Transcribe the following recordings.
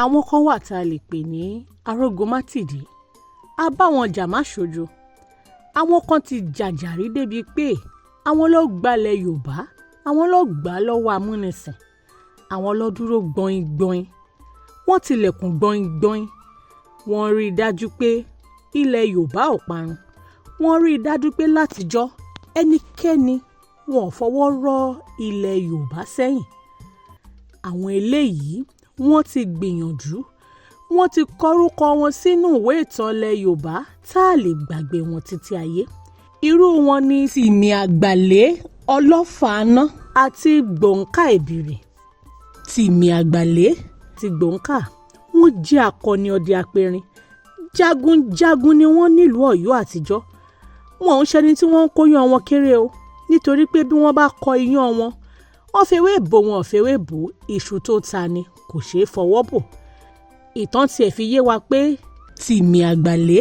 Àwọn kan wà tá a lè pè ní arógomátìdí, a bá wọn jà má ṣojo. Àwọn kan ti jàjàrí débi pé àwọn ló gbalẹ̀ Yorùbá, àwọn ló gbà lọ́wọ́ amúnisìn, àwọn ló dúró gbọ̀ngbọ̀n, wọ́n tilẹ̀kùn gbọ̀ngbọ̀n. Wọ́n rí i dájú pé ilẹ̀ Yorùbá ò parun. Wọ́n rí i dájú pé látijọ́ ẹnikẹ́ni wọn ò fọwọ́ rọ́ ilẹ̀ Yorùbá sẹ́yìn. Àwọn eléyìí wọ́n ti gbìyànjú, wọ́n ti kọrúkọ wọn sínú ìwé ìtàn ilẹ̀ Yorùbá tá a lè gbàgbé wọn títí ayé. Irú wọn ni Timi Àgbàlé Ọlọ́fàáná àti Gbonka Ìbìrì. Timi Àgbàlé ti Gbonka wọ́n jẹ́ akọni ọdẹ apẹrin. Jagunjagun ni wọ́n nílùú Ọ̀yọ́ àtijọ́. Wọn ò ń ṣẹni tí wọ́n ń kóyán wọn kéré o, nítorí pé bí wọ́n bá kọ iyán wọn, wọ́n fewé bò wọn ò fewé bò, iṣu tó ta ni kò ṣeé fọwọ́ bò. Ìtàn tiẹ̀ fi yé wa pé Timi Àgbàlé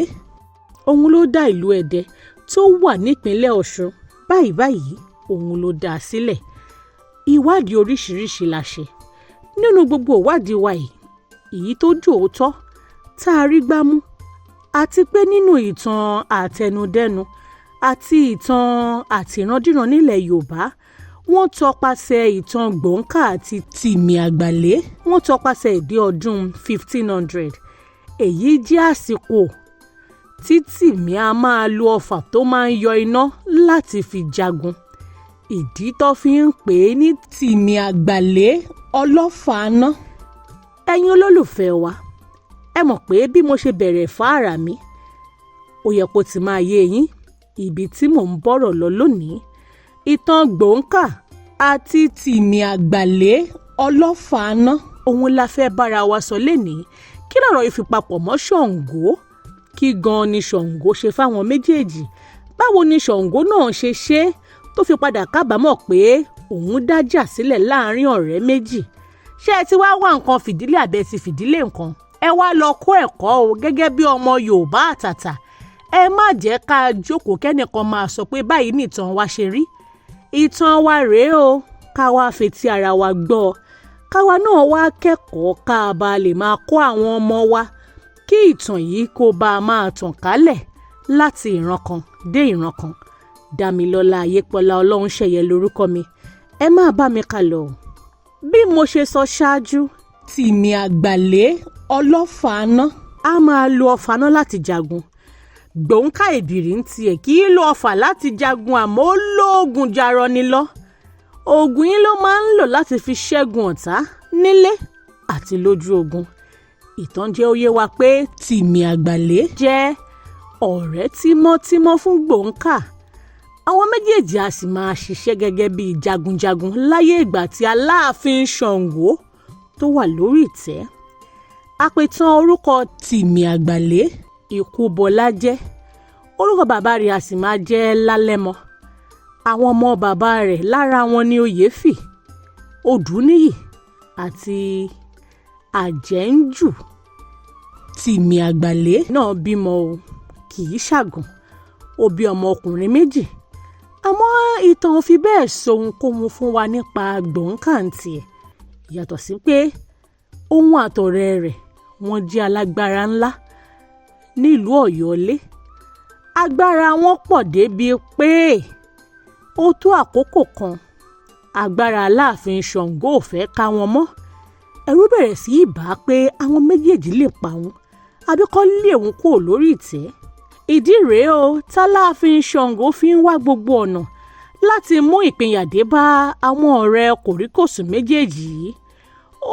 òun ló dá ìlú Ẹdẹ tó wà nípínlẹ̀ Ọ̀ṣun báyìí òun ló dá a sílẹ̀. Ìwádìí oríṣiríṣi la ṣe. Nínú gbogbo ìwádìí wa yìí, èyí tó jòótọ́ tá a rí gbámú, àti pé nínú ìtàn àtẹnudẹ́nu àti ìtàn àtìrandíran nílẹ̀ Yorùbá, wọ́n tọpasẹ̀ ìtàn Gbonka àti Timi Àgbàlé, wọ́n tọpasẹ̀ ìdí ọdún 1500. Èyí jẹ́ àsìkò tí Timi a máa lo ọfà tó máa ń yọ iná láti fi jagun. Ìdí tó fi ń pè é ní Timi Àgbàlé Ọlọ́fàáná. Ẹ̀yin olólùfẹ́ wa, ẹ mọ̀ pé bí mo ṣe bẹ̀rẹ̀ fáàrà mi, ó yẹ kó ti máa yé yín ibi tí mò ń bọ̀rọ̀ lọ lónìí. Ìtàn Gbonka àti Timi Àgbàlé Ọlọ́fàáná òun la fẹ́ bára wa sọ lénìí. Kí lọ̀rọ̀ yìí fi papọ̀ mọ́ Ṣàngó? Kí gan-an ni Ṣàngó ṣe fáwọn méjèèjì? Báwo ni Ṣàngó náà ṣe ṣe tó fi padà kábàámọ̀ pé òun dájà sílẹ̀ láàrin ọ̀rẹ́ méjì? Ṣé ẹ ti wá wá nǹkan fìdílé àbẹ́ ti fìdílé nǹkan? Ẹ wá lọ kó ẹ̀kọ́ o gẹ́gẹ́ bí ọmọ Yorùbá àtàtà. Ẹ má jẹ́ ká jókòó kẹ́nìkan máa sọ pé báyìí ni ìtàn wa ṣe rí. Ìtàn wa rèé o, ká wá fetí ara wa gbọ́. Káwa náà wá kẹ́kọ̀ọ́ ká bá lè máa kọ́ àwọn ọmọ wa kí ìtàn yìí kó bá máa tàn kálẹ̀ láti ìran kan dé ìran kan. Dámilọ́lá Ayépọ́lá Ọlọ́runṣẹ̀yẹ lórúkọ mi. Ẹ máa bá mi kálọ. Bí mo ṣe sọ ṣáájú, Timi Àgbàlé Ọlọ́fàáná a máa lo ọfà náà láti jagun. Gbonka Ìbìrì ń tiẹ̀ kì í lo ọfà láti jagun, àmọ́ ó lóògùn jarọ ni lọ. Ògùn yìí ló máa ń lò láti fi ṣẹ́gun ọ̀tá nílé àti lójú ogun. Ìtàn jẹ́ ó yé wa pé Timi Àgbàlé jẹ́ ọ̀rẹ́ tímọ́tímọ́ fún Gbonka. Àwọn méjèèjì a sì máa ṣiṣẹ́ gẹ́gẹ́ bí jagunjagun láyé ìgbà tí Aláàfin Ṣàngó tó wà lórí ìtẹ́. Àpètàn orúkọ Timi Àgbàlé Ikúbọlájẹ́. Orúkọ bàbá rẹ̀ a sì máa jẹ́ Lálẹ́mọ. Àwọn ọmọ bàbá rẹ̀ lára wọn ni Oyèfì, Odùníyì àti Àjẹ́ńjù. Timi Àgbàlé náà bímọ o, kì í ṣàgàn. Ó bí ọmọ ọkùnrin méjì. Àmọ́ ìtàn ò fi bẹ́ẹ̀ sọ ohunkóhun fún wa nípa Gbonka tiẹ̀. Yàtọ̀ sí pé òun àtọ̀rẹ́ rẹ̀ wọ́n jẹ́ alágbára ńlá nílùú Ọ̀yọ́lé. Agbára wọn pọ̀ débi pé ó tó àkókò kan agbára Aláàfin Ṣàngó ò fẹ́ ká wọn mọ́. Ẹ̀rù bẹ̀rẹ̀ sí í bà á pé àwọn méjèèjì lè pa òun àbí kó lé òun kúrò lórí ìtẹ́. Ìdí rèé o t'Aláàfin Ṣàngó fi ń wá gbogbo ọ̀nà láti mú ìpínyà dé bá àwọn ọ̀rẹ́ kòríkòsùn méjèèjì yìí.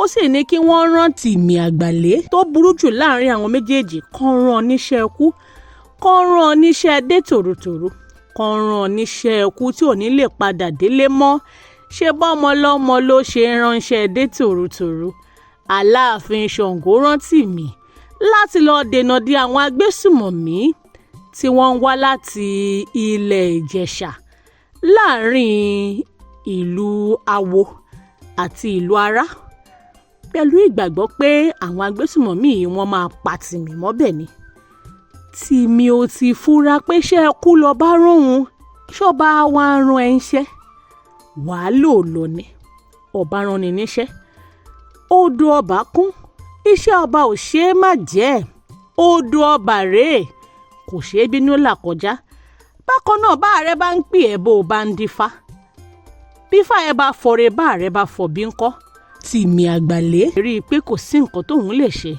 Ó sì ní kí wọ́n rán Timi Àgbàlé tó burú jù láàrin àwọn méjèèjì, kán rán níṣẹ́ ikú, kán rán níṣẹ́ dé tòrótòró, kán rán níṣẹ́ ikú tí ò ní lè padà délé mọ́. Ṣé bọ́mọ lọ́mọ ló ṣe ránṣẹ́ dé tòrótòró? Aláàfin Ṣàngó rán Timi láti lọ dènà de àwọn agbésùmọ̀mí tí wọ́n ń wá láti ilẹ̀ Ìjẹ̀ṣà láàrin ìlú Awo àti ìlú Ará, pẹ̀lú ìgbàgbọ́ pé àwọn agbésùmọ̀mí yìí wọ́n máa pa Timi mọ́bẹ̀ ni. Timi ò ti fura pé ṣé ẹkú lọ bá róhun, ṣọba wa rán ẹ níṣẹ́. Wàá lò lọ ni ọba rán ni níṣẹ́. Odò ọba kún, iṣẹ́ ọba ò ṣe é má jẹ́, odò ọba rèé, kò ṣe é bínú là kọjá. Bákan náà bá ààrẹ bá ń pè ẹ́ bó o bá ń dífá, bífá ẹ bá fọre bá ààrẹ bá fọ bí ń kọ́. Tìmì Àgbàlé rí i pé kò sí nǹkan tóun lè ṣe,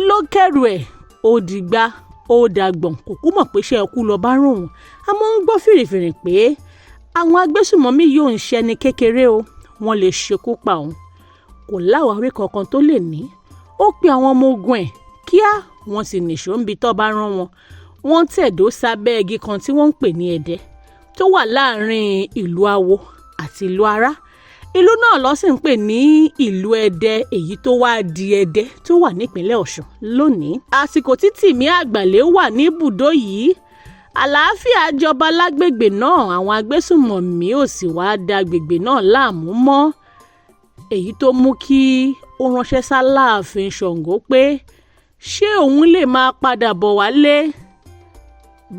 ló kẹ́rù ẹ̀ ó dìgbà ó dàgbọ̀n, kò kú mọ̀ pé iṣẹ́ ẹkú lọ bá rùn ún. Àmọ́ ń gbọ́ fìrìfìrì pé àwọn agbésùmọ̀mí yóò ń ṣẹni kékeré o, wọ́n lè ṣekú pa òun. Kò láwárí kankan tó lè ní. Ó pe àwọn ọmọ ogun ẹ̀ kíá, wọ́n sì nìṣó ń bi tó bá rán wọn. Wọ́n tẹ̀dó sábẹ́ igi kan tí wọ́n ń pè ní Ẹdẹ, tó wà láàrin ìlú Awo àti ìlú Ará. Ìlú náà ló sì ń pè ní ìlú Ẹdẹ, èyí tó wá di Ẹdẹ tó wà nípínlẹ̀ Ọ̀ṣun lónìí. Àsìkò tí Tìmì Àgbàlé wà ní ibùdó yìí, àlàáfíà jọba lágbègbè náà, àwọn agbésùmọ̀mí ò sì wá da agbègbè náà láàmú mọ́. Èyí tó mú kí ó ránṣẹ́ sáláàfin Ṣàngó pé ṣé òun lè máa padà bọ̀ wálé.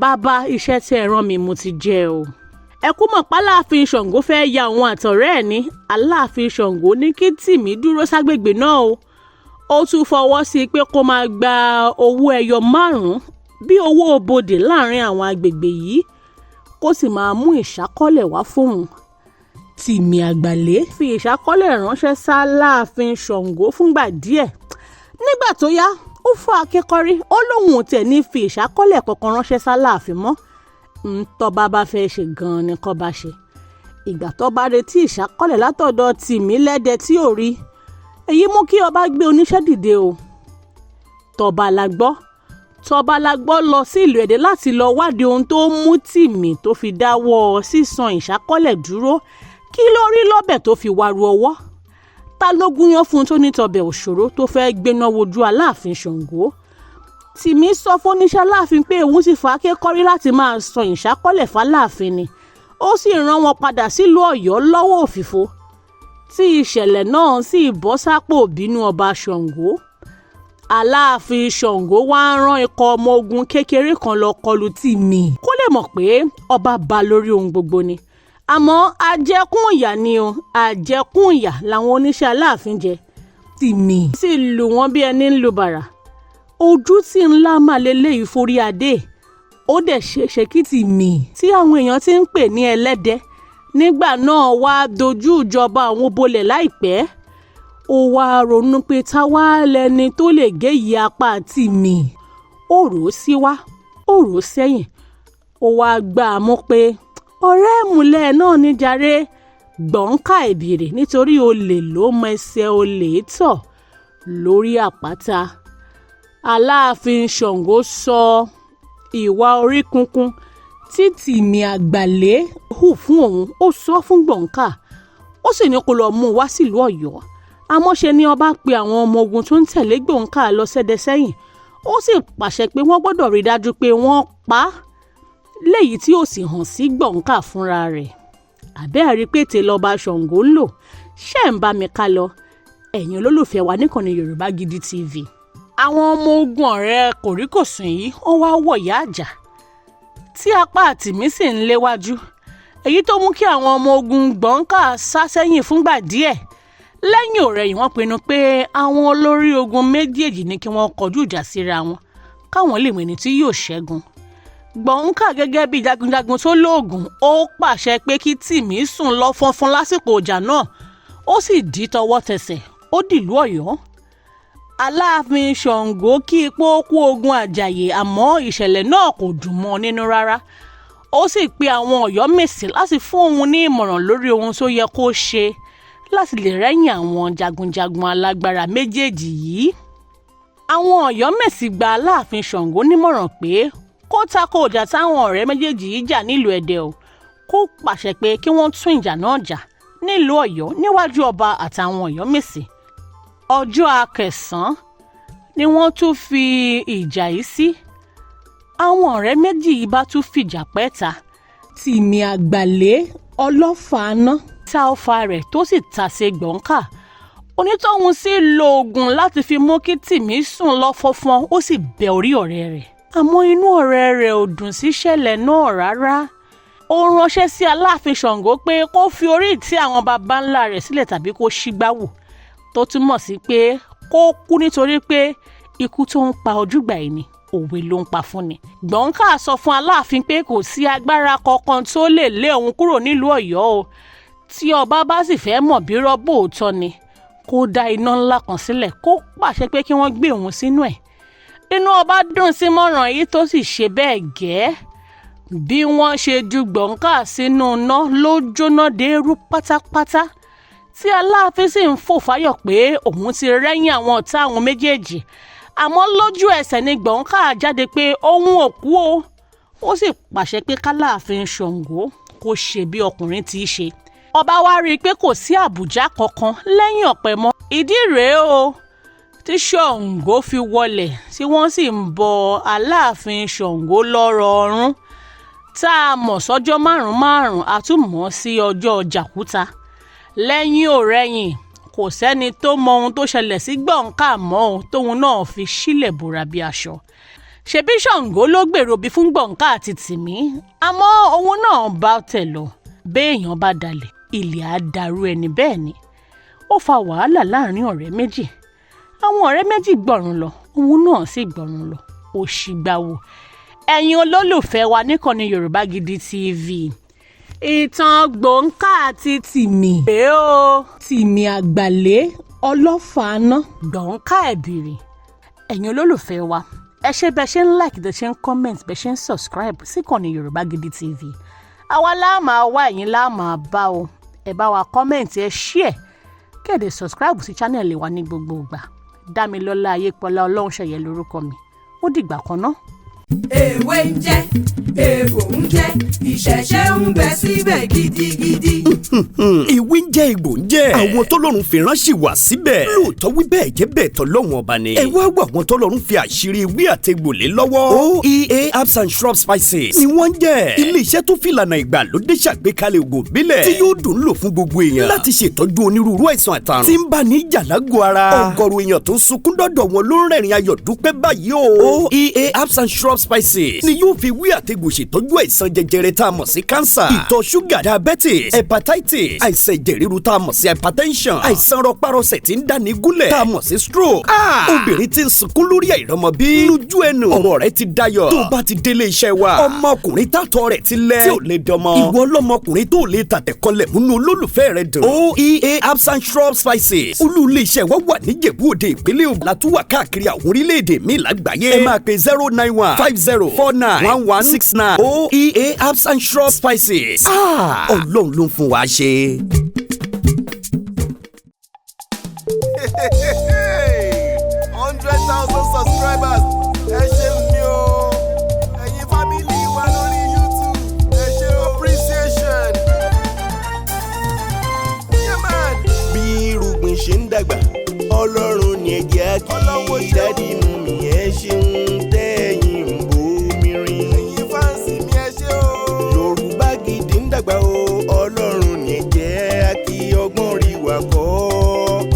Bàbá, iṣẹ́ tí ẹ rán mi mo ti jẹ́ o. Ẹ kú mọ̀ páláàfin Ṣàngó fẹ́ ya òun àtọ̀rẹ́ ẹ̀ ní. Aláàfin Ṣàngó ní kí Tìmì dúró ságbègbè náà o. Ó tún fọwọ́ sí pé kó máa gba owó ẹyọ 5 bí owó bodè láàrin àwọn agbègbè yìí, kó sì máa mú ìṣákọ́lẹ̀ wá fóun. Tìmì Àgbàlé fi ìṣákọ́lẹ̀ ránṣẹ́ sáláàfin Ṣàngó fúngbà díẹ̀. Nígbà tó yá, ó fọ́ akẹ́kọ̀ọ́rí, ó lóun ò tẹ̀ ní fi ìṣákọ́lẹ̀ kankan ránṣẹ́ sáláàfin mọ́. Tọ́ba bá fẹ́ ṣe gan-an ni kó bá ṣe. Ìgbà tó bá retí ìṣákọ́lẹ̀ látọ̀dọ̀ Tìmì lẹ́dẹ tí ò rí, èyí mú kí ọba gbé oníṣẹ́ dìde o. Tọ́ba la gbọ́ lọ sí ìlú Ẹdẹ láti lọ wádìí ohun tó mú Tìmì tó fi dáwọ́ sísan ìṣákọ́lẹ̀ dúró. Kí ló rí lọ́bẹ̀ tó fi wárú ọwọ́? Ta ló gúnyán fún un tó ní tọbẹ̀ òṣòro tó fẹ́ gbéná wojú Aláàfin Ṣàngó? Tìmì sọ fún oníṣẹ́ Aláàfin pé òun sì fa akẹ́kọ̀ọ́rí láti máa san ìṣákọ́lẹ̀ fáláàfin ni. Ó sì rán wọn padà sílùú Ọ̀yọ́ lọ́wọ́ òfìfo, tí ìṣẹ̀lẹ̀ náà sì bọ́ sápò bínú ọba Ṣàngó. Aláàfin Ṣàngó wá rán ikọ̀ ọmọ ogun kékeré kan lọ kọlù Tìmì kó lè mọ̀ pé ọba bá lórí ohun gbogbo ni. Àmọ́ àjẹkún ìyà ni o, àjẹkún ìyà làwọn oníṣẹ́ Aláàfin jẹ. Tìmì sì lù wọ́n bí ẹni ń lu bàrà. Ojú tí ńlá máa lélẹ́yìí forí adé. Ó dẹ̀ ṣeéṣe kí Tìmì, tí àwọn èèyàn ti ń pè ní ẹlẹ́dẹ, nígbà náà wá dojú ìjọba àwọn bolẹ̀ láìpẹ́. Ó wá ronú pé táwa lẹni tó lè gé ìyí apá Tìmì. Ó rò ó síwá, ó rò ó sẹ́yìn. Ó wá gbà á mú pé ọ̀rẹ́ ìmùlẹ̀ náà ní jàre, Gbọ̀nká ìbìrì, nítorí olè ló mọ ẹsẹ̀ olè tọ̀ lórí àpáta. Aláàfin Ṣàngó sọ ìwà orí kunkun tí Tìmì Àgbàlé hù fún òun, ó sọ fún Gbọ̀nká. Ó sì ní kó lọ mú un wá sílùú Ọ̀yọ́. Àmọ́ ṣe ni ọba pe àwọn ọmọ ogun tó ń tẹ̀lé Gbọ̀nká lọ sẹ́dẹ sẹ́yìn. Ó sì pàṣẹ pé wọ́n gbọ́dọ̀ rí dájú pé wọ́n pa á, léyìí tí ó sì hàn sí Gbọ̀nká fúnra rẹ̀. Àbẹ́ẹ̀rí pété lọ́ba Ṣàngó ń lò. Ṣé ń bá mi ká lọ? Ẹ̀yin olólùfẹ́ wa níkànnì Yorùbá Gidi TV. Àwọn ọmọ ogun ọ̀rẹ́ kòríkòsùn yìí wọ́n wá wọ̀yá àjà, tí apá Tìmì sì ń léwájú. Èyí tó mú kí àwọn ọmọ ogun Gbọ̀nká sá sẹ́yìn fúngbà díẹ̀. Lẹ́yìn ọ̀rẹ̀yìn wọ́n pinnu pé àwọn olórí ogun méjèèjì ní kí wọ́n kọjú ìjà síra wọn, káwọn lè mọ̀ ẹni tí yóò ṣẹ́gun. Gbọ̀nká gẹ́gẹ́ bí jagunjagun tó lóògùn, ó pàṣẹ pé kí Tìmì sùn lọ fọnfọn lásìkò ìjà náà. Ó sì dí tọwọ́ tẹsẹ̀, ó dìlú Ọ̀yọ́. Aláàfin Ṣàngó kí ipò kú ogun àjàyè, àmọ́ ìṣẹ̀lẹ̀ náà kò dùn mọ́ nínú rárá. Ó sì pe àwọn Ọ̀yọ́mèsì láti fún òun ní ìmọ̀ràn lórí ohun tó yẹ kó ṣe láti lè rẹ́yìn àwọn jagunjagun alágbára méjèèjì yìí. Àwọn Ọ̀yọ́mèsì gba Aláàfin Ṣàngó nímọ̀ràn pé kó tako ìjà táwọn ọ̀rẹ́ méjèèjì yìí jà nílùú Ẹdẹ o, kó pàṣẹ pé kí wọ́n tún ìjà náà jà nílùú Ọ̀yọ́ níwájú ọba àtàwọn Ọ̀yọ́mèsì. Ọjọ́ Akẹsàn ni wọ́n tún fi ìjà yìí sí. Àwọn ọ̀rẹ́ méjì yìí bá tún fìjà pẹ́ta. Tìmì Àgbàlé ọlọ́fàáná ta ọfà rẹ̀ tó sì ta sí Gbọ̀nká. Onítọ̀hún sì lo oògùn láti fi mú kí Tìmì sùn lọ fọnfọn, ó sì bẹ orí ọ̀rẹ́ rẹ̀. Àmọ́ inú ọ̀rẹ́ rẹ̀ ò dùn sí ìṣẹ̀lẹ̀ náà rárá. Ó ránṣẹ́ sí Aláàfin Ṣàngó pé kó fi orí ìtẹ́ àwọn baba ńlá rẹ̀ sílẹ̀ tàbí kó ṣígbá wò, tó túmọ̀ sí pé kó kú nítorí pé ikú tó ń pa ojúgbà yìí ni òwe ló ń pa fún ni. Gbọ̀nká sọ fún Aláàfin pé kò sí agbára kankan tó lè lé òun kúrò nílùú Ọ̀yọ́ o. Tí ọba bá sì fẹ́ mọ̀ bí rọ́bò òótọ́ ni kó dá iná ńlá kan sílẹ̀ kó pàṣẹ pé kí wọ́n gbé òun sínú ẹ̀. Inú ọba dùn sí mọ̀ràn yìí tó sì ṣe bẹ́ẹ̀ gẹ́. Bí wọ́n ṣe ju Gbọ̀nká sínú iná ló jóná dérú pátápátá. Tí Aláàfin sì ń fò fáyọ̀ pé òun ti rẹ́yìn àwọn ọ̀tá àwọn méjèèjì. Àmọ́ lójú ẹsẹ̀ ni Gbọ̀nká jáde pé òun ò kú o. Ó sì pàṣẹ pé k'Aláàfin Ṣàngó kó ṣe bí ọkùnrin tí í ṣe. Ọba wá rí i pé kò sí àbùjá kankan lẹ́yìn ọ̀pẹ mọ́. Ìdí rèé o tí Ṣàngó fi wọlẹ̀ tí wọ́n sì ń bọ Aláàfin Ṣàngó lọ́rọ̀ ọ̀run tá a mọ̀ sọ́jọ́ márùn-ún a tún mọ̀ sí ọjọ́ jàkúta. Lẹ́yìn ọ̀rẹ́yìn kò sẹ́ni tó mọ ohun tó ṣẹlẹ̀ sí Gbọ̀nká mọ́ o tóun náà fi sílẹ̀ bora bí aṣọ. Ṣebí Ṣàngó ló gbèrò bí fún Gbọ̀nká àti Tìmí àmọ́ òun náà bá tẹ̀ lọ. Béèyàn bá dalẹ̀ ilẹ̀ á dàrú ẹni bẹ́ẹ̀ ni. Ó fa wàhálà láàrin ọ̀rẹ́ méjì. Àwọn ọ̀rẹ́ méjì gbọ̀run lọ òun náà sì gbọ̀run lọ. Ó ṣìgbàwò. Ẹ̀yin olólùfẹ́ wa níkànnì Yorùbá Gidi TV. Ìtàn Gbọ̀nká àti Tìmí. Tìmí àgbàlé ọlọ́fàáná Gbọ̀nká ẹ̀bìrì. Ẹ̀yin olólùfẹ́ wa ẹ ṣé bẹ́ẹ̀ ṣe ń like bẹ́ẹ̀ ṣe ń comment bẹ́ẹ̀ ṣe ń subscribe síkànnì Yorùbá Gidi TV. Àwa la máa wá ẹ̀yin la máa bá o. Ẹ bá wa comment ẹ share kéde subscribe sí channel wa ní gbogbo ìgbà. Dámilọ́lá Ayépọ́lá Ọlọ́runṣẹ̀yẹ lórúkọ mi. Ó dìgbà kan náà. Èwe ń jẹ́, egbò ń jẹ́, ìṣẹ̀ṣẹ̀ ń bẹ síbẹ̀ gidigidi. Ìwé ń jẹ́ egbò ń jẹ́. Àwọn tọ́lọ́run fi ránṣẹ́ wá síbẹ̀. Lóòótọ́ wí bẹ́ẹ̀ jẹ́ bẹ́ẹ̀ tọ́lọ́run ọba ni. Ẹ wá wá àwọn tọ́lọ́run fi àṣírí ewé àtegbò lé lọ́wọ́. OEA herbs and shrub spices ni wọ́n ń jẹ́. Ilé-iṣẹ́ tó fìlànà ìgbàlódé ṣàgbékalẹ̀ ògùn ìbílẹ̀ tí yóò dùn lò fún gbogbo èèyàn láti ṣètọ́jú onírúurú àìsàn àtàrùn tí ń bá ní jàlágò ara. Ọ̀gọ̀rọ̀ èèyàn tó ń sunkún dọ́dọ̀ wọn ló ń rẹ́rìn ayọ̀ dúpẹ́ báyìí o. OEA herbs and shrub spices ni yóò fi wí àtegbò ṣètọ́jú àìsàn jẹjẹrẹ tá a mọ̀ sí cancer, ìtọ̀ ṣúgà, diabetes, hepatitis, àìsàn ẹ̀jẹ̀ ríru tá a mọ̀ sí hypertension, àìsàn rọpárọsẹ̀ tí ń dáni gúnlẹ̀ tá a mọ̀ sí stroke. Obìnrin tí ń sunkún lórí àìrọ́mọbí lójú ẹnu ọ̀rọ̀ rẹ̀ ti dayọ̀. Tó bá ti délé iṣẹ́ wa, ọmọkùnrin tàtọ̀ rẹ̀ ti lẹ̀ tí ò lè dọmọ. Ìwọ lọmọkùnrin tó lè tàtẹ̀kọlẹ̀ múnú olólùfẹ́ rẹ̀ dùn. OEA herbs and shrub spices olú ilé iṣẹ́ wa wà ní Ìjẹ̀bú Òde ìpínlẹ̀ Ògùn. Látúwà káàkiri àwọn orílẹ̀-èdè míì lágbàáyé. Ẹ máa pe 091504969. OEA herbs and shrub spices. Ọlọ́run ló ń fún wa ṣe. 100,000 subscribers. Ẹ ṣeun ni o. Ẹ̀yin family wa lórí YouTube. Ẹ ṣe appreciation. Yeah man. Bí irúgbìn ṣe ń dàgbà, Ọlọ́run ni ẹ̀jẹ̀ á kí. Dádì inú mi ẹ ṣeun tẹ́yìn ń bomi rin. Ẹ̀yin fáǹsì mi ẹ ṣe o. Yorùbá Gidi ń dàgbà o. Ọlọ́run ni ẹ̀jẹ̀ á kí ọgbọ́n rí wa kọ́.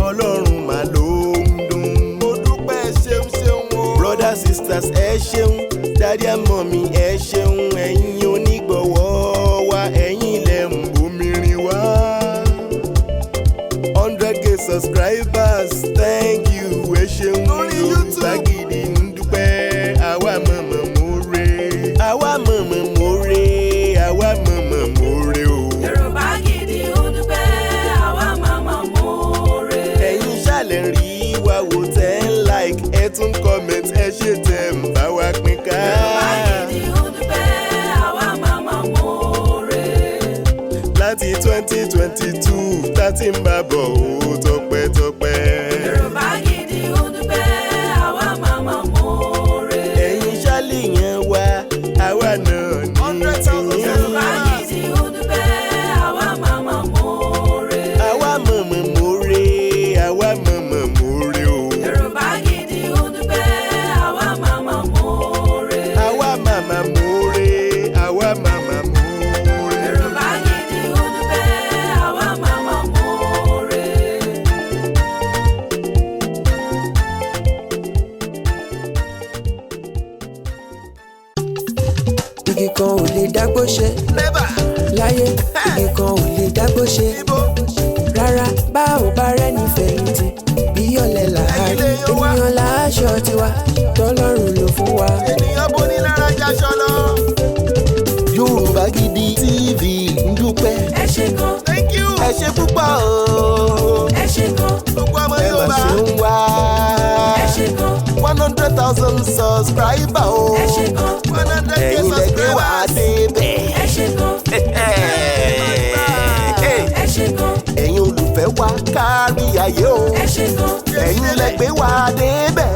Ọlọ́run mà ló ń dùn. Mo dúpẹ́ ṣeun ṣeun o. Brothers sisters ẹ ṣeun. Daddy and mommy ẹ ṣeun. Ẹ̀yin onígbọ̀wọ́ wa ẹ̀yin lẹ ń bomi rin wá. 100K subscribers, thank you, ẹ ṣeun. Yorùbá Gidi ń dúpẹ́, àwa mọ̀mọ́ more, àwa mọ̀mọ́ more, àwa mọ̀mọ́ more o. Yorùbá Gidi ń dúpẹ́, àwa mọ̀mọ́ more. Ẹ̀yin ṣàlẹ̀ rí wa wò tẹ́ ń like, ẹ tún comment, ẹ ṣe tẹ̀ ń bá wa pín ká. Yorùbá Gidi ń dúpẹ́, àwa mọ̀mọ́ more. Láti 2022 tá ti ń bá bọ̀ ó tọpẹ́tọpẹ́. Yorùbá Gidi ń dúpẹ́, àwa mọ̀mọ́ more. Ẹ̀yin ṣálì yẹn wá, àwa náà ní tiyín. Yorùbá Gidi ń dúpẹ́, àwa mọ̀mọ́ more. Àwa mọ̀mọ́ more, àwa mọ̀mọ́ more o. Yorùbá Gidi ń dúpẹ́, àwa mọ̀mọ́ more. Àwa màmá more, àwa màmá more. Yorùbá Gidi ń dúpẹ́, àwa mọ̀mọ́ more. Igi kan ò lè dágbó ṣe láyé, igi kan ò lè dágbó ṣe rárá. Bá ò bá rẹ́ni fẹ̀yìntì bí ọ̀lẹ làárí. aṣọ tiwa tọ́lọ́run ló fún wa. ènìyàn bó ní lára jaṣọ lọ. Yorùbá Gidi TV ń dúpẹ́. ẹ ṣé gan. Thank you. ẹ ṣé púpọ̀ o. ẹ ṣé gan. gbogbo ọmọ Yorùbá. ẹ mà ṣe ń wá. ẹ ṣé gan. 100,000 subscriber o. ẹ ṣé gan. 100,000 ẹ̀yin lẹ́gbẹ́ wá débẹ̀. ẹ ṣé gan. ẹ ṣé gan. ẹ̀yin olùfẹ́ wa kárí ayé o. ẹ ṣé gan. ẹ̀yin lẹ́gbẹ́ wá débẹ̀.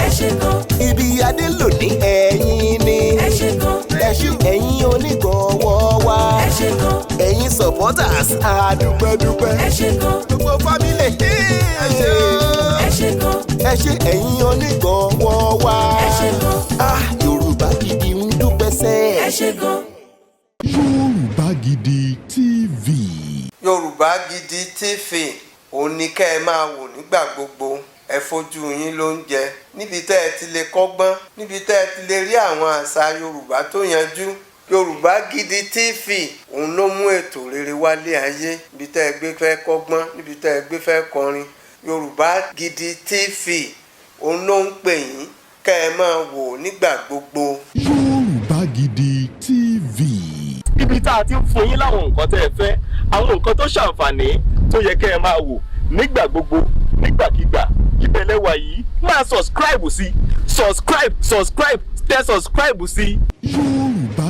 ẹ ṣé gan. ibi adé lò ní ẹ̀yin ni. ẹ ṣé gan. ẹ̀yin onígbọ̀wọ́ wa. ẹ ṣé gan. ẹ̀yin supporters àdúpẹ́dúpẹ́. ẹ ṣé gan. gbogbo family ẹ ṣé o. ẹ ṣé gan. ẹ ṣé ẹ̀yin onígbọ̀wọ́ wa. ẹ ṣé gan. Yorùbá Gidi ń dúpẹ́ sẹ́. ẹ ṣé gan. Yorùbá Gidi TV. Yorùbá Gidi TV òun ni kẹ́ ẹ máa wò nígbà gbogbo. Ẹ fojú yín ló ń jẹ níbi tẹ́ ẹ ti lè kọ́gbọ́n, níbi tẹ́ ẹ ti lè rí àwọn àṣà Yorùbá tó yanjú. Yorùbá Gidi TV òun ló mú ètò rere wálé ayé, níbi tẹ́ ẹ gbé fẹ́ kọ́gbọ́n, níbi tẹ́ ẹ gbé fẹ́ kọrin. Yorùbá Gidi TV òun ló ń pè yín kẹ́ ẹ máa wò nígbà gbogbo. Yorùbá Gidi TV. Ibi tá a ti ń fún yín láwọn nǹkan tẹ́ ẹ fẹ́, àwọn nǹkan tó ṣàǹfààní tó yẹ kẹ́ ẹ máa wò nígbà gbogbo, nígbàkigbà. Ìbẹ̀lẹ̀ wà yìí máa subscribe sí, subscribe tẹ subscribe sí. Yorùbá